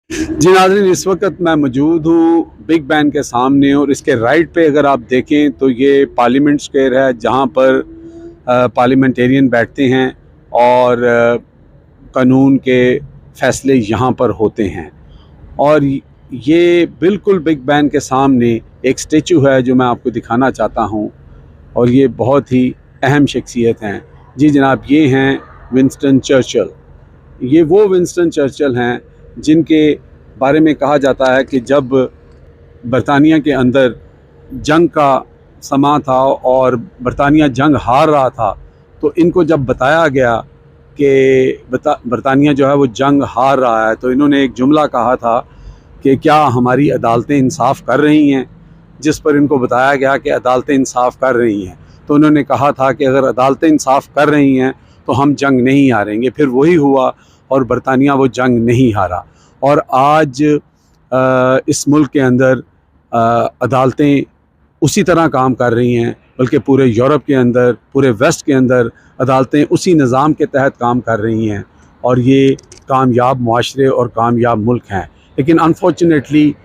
जी नाज़रीन, इस वक्त मैं मौजूद हूँ बिग बैन के सामने और इसके राइट पे अगर आप देखें तो ये पार्लियामेंट स्क्वायर है, जहाँ पर पार्लियामेंटेरियन बैठते हैं और कानून के फ़ैसले यहाँ पर होते हैं। और ये बिल्कुल बिग बैन के सामने एक स्टैचू है जो मैं आपको दिखाना चाहता हूँ, और ये बहुत ही अहम शख्सियत हैं। जी जनाब, ये हैं विंस्टन चर्चिल। ये वो विंस्टन चर्चिल हैं जिनके बारे में कहा जाता है कि जब बरतानिया के अंदर जंग का समा था और बरतानिया जंग हार रहा था, तो इनको जब बताया गया कि बरतानिया जो है वो जंग हार रहा है, तो इन्होंने एक जुमला कहा था कि क्या हमारी अदालतें इंसाफ़ कर रही हैं। जिस पर इनको बताया गया कि अदालतें इंसाफ़ कर रही हैं, तो उन्होंने कहा था कि अगर अदालतें इंसाफ़ कर रही हैं तो हम जंग नहीं हारेंगे। फिर वही हुआ और बरतानिया वो जंग नहीं हारा। और आज इस मुल्क के अंदर अदालतें उसी तरह काम कर रही हैं, बल्कि पूरे यूरोप के अंदर, पूरे वेस्ट के अंदर अदालतें उसी निज़ाम के तहत काम कर रही हैं, और ये कामयाब मुआशरे और कामयाब मुल्क हैं। लेकिन अनफॉर्चुनेटली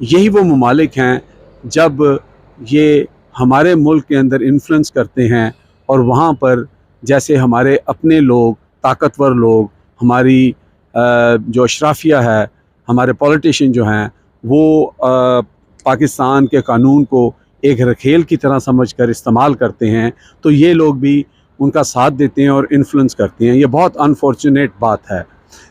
यही वो ममालिक हैं जब ये हमारे मुल्क के अंदर इन्फ्लुएंस करते हैं और वहाँ पर जैसे हमारे अपने लोग, ताकतवर लोग, हमारी जो अशराफिया है, हमारे पॉलिटिशियन जो हैं, वो पाकिस्तान के कानून को एक रखेल की तरह समझकर इस्तेमाल करते हैं, तो ये लोग भी उनका साथ देते हैं और इन्फ्लुएंस करते हैं। ये बहुत अनफॉर्चुनेट बात है।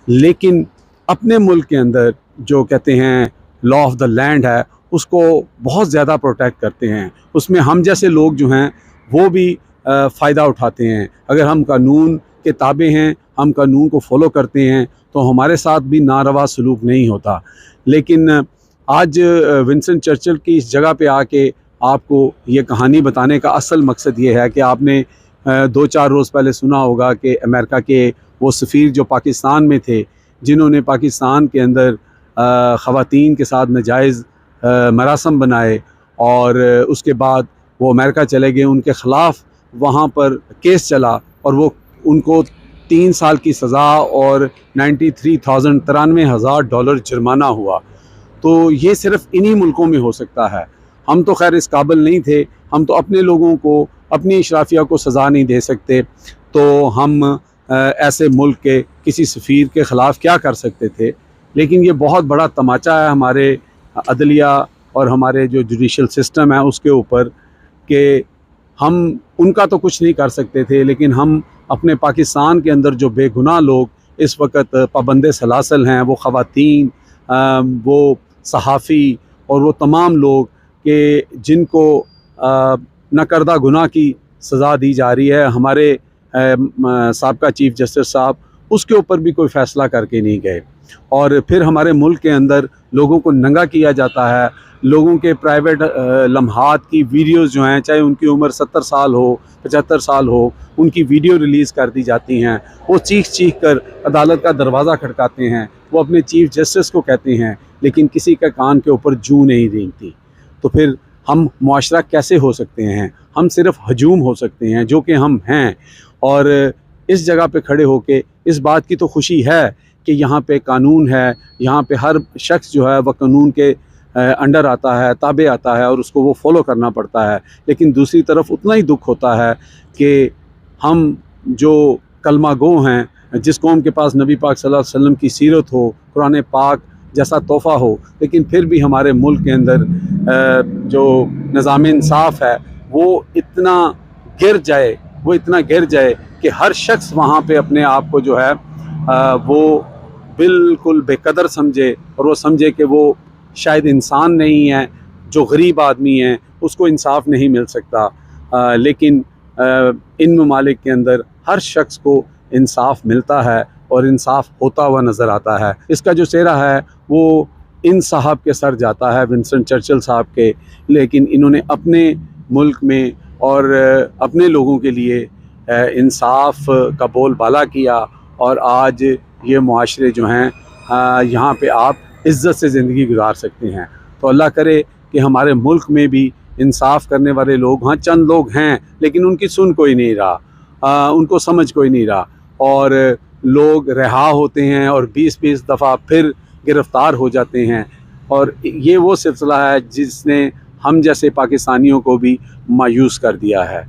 लेकिन अपने मुल्क के अंदर जो कहते हैं लॉ ऑफ द लैंड है, उसको बहुत ज़्यादा प्रोटेक्ट करते हैं। उसमें हम जैसे लोग जो हैं वो भी फ़ायदा उठाते हैं। अगर हम कानून के ताबे हैं, हम कानून को फॉलो करते हैं, तो हमारे साथ भी नारवा सलूक नहीं होता। लेकिन आज विंस्टन चर्चिल की इस जगह पे आके आपको ये कहानी बताने का असल मकसद ये है कि आपने 2-4 रोज़ पहले सुना होगा कि अमेरिका के वो सफ़ीर जो पाकिस्तान में थे, जिन्होंने पाकिस्तान के अंदर ख़वातीन के साथ नाजायज़ मरासम बनाए, और उसके बाद वो अमेरिका चले गए, उनके ख़िलाफ़ वहाँ पर केस चला और वो उनको 3 साल की सज़ा और 93,000 डॉलर जुर्माना हुआ। तो ये सिर्फ़ इन्हीं मुल्कों में हो सकता है। हम तो खैर इस काबिल नहीं थे, हम तो अपने लोगों को, अपनी इशराफिया को सज़ा नहीं दे सकते, तो हम ऐसे मुल्क के किसी सफ़ीर के ख़िलाफ़ क्या कर सकते थे। लेकिन ये बहुत बड़ा तमाचा है हमारे अदलिया और हमारे जो जुडिशल सिस्टम है उसके ऊपर, कि हम उनका तो कुछ नहीं कर सकते थे, लेकिन हम अपने पाकिस्तान के अंदर जो बेगुनाह लोग इस वक्त पाबंदे सलासल हैं, वो ख़वातीन, वो सहाफ़ी और वो तमाम लोग के जिनको नकरदा गुनाह की सज़ा दी जा रही है, हमारे साबका चीफ़ जस्टिस साहब उसके ऊपर भी कोई फ़ैसला करके नहीं गए। और फिर हमारे मुल्क के अंदर लोगों को नंगा किया जाता है। लोगों के प्राइवेट लम्हात की वीडियोज़ जो हैं, चाहे उनकी उम्र 70 साल हो, 75 साल हो, उनकी वीडियो रिलीज़ कर दी जाती हैं। वो चीख कर अदालत का दरवाज़ा खटकाते हैं, वो अपने चीफ़ जस्टिस को कहते हैं, लेकिन किसी का कान के ऊपर जूं नहीं रेंगती। तो फिर हम मुआशरा कैसे हो सकते हैं? हम सिर्फ़ हजूम हो सकते हैं, जो कि हम हैं। और इस जगह पे खड़े होके इस बात की तो खुशी है कि यहाँ पे कानून है, यहाँ पे हर शख्स जो है वह कानून के अंडर आता है, ताबे आता है, और उसको वो फॉलो करना पड़ता है। लेकिन दूसरी तरफ उतना ही दुख होता है कि हम जो कलमा गो हैं, जिस कौम के पास नबी पाक सल्लल्लाहु अलैहि वसल्लम की सीरत हो, कुरान पाक जैसा तोहफ़ा हो, लेकिन फिर भी हमारे मुल्क के अंदर जो निज़ाम इंसाफ़ है वो इतना गिर जाए, वो इतना गिर जाए कि हर शख्स वहाँ पे अपने आप को जो है वो बिल्कुल बेकदर समझे, और वो समझे कि वो शायद इंसान नहीं है, जो गरीब आदमी है उसको इंसाफ नहीं मिल सकता। लेकिन इन ममालिक के अंदर हर शख्स को इंसाफ मिलता है और इंसाफ होता हुआ नज़र आता है। इसका जो सेहरा है वो इन साहब के सर जाता है, विंस्टन चर्चिल साहब के। लेकिन इन्होंने अपने मुल्क में और अपने लोगों के लिए इंसाफ का बोलबाला किया, और आज ये मुआशरे जो हैं यहाँ पे आप इज़्ज़त से ज़िंदगी गुजार सकते हैं। तो अल्लाह करे कि हमारे मुल्क में भी इंसाफ़ करने वाले लोग, हाँ चंद लोग हैं, लेकिन उनकी सुन कोई नहीं रहा, उनको समझ कोई नहीं रहा, और लोग रिहा होते हैं और 20-20 दफ़ा फिर गिरफ़्तार हो जाते हैं। और ये वो सिलसिला है जिसने हम जैसे पाकिस्तानियों को भी मायूस कर दिया है।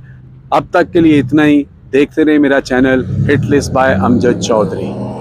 अब तक के लिए इतना ही। देखते रहे मेरा channel hit list by Amjad Chaudhary.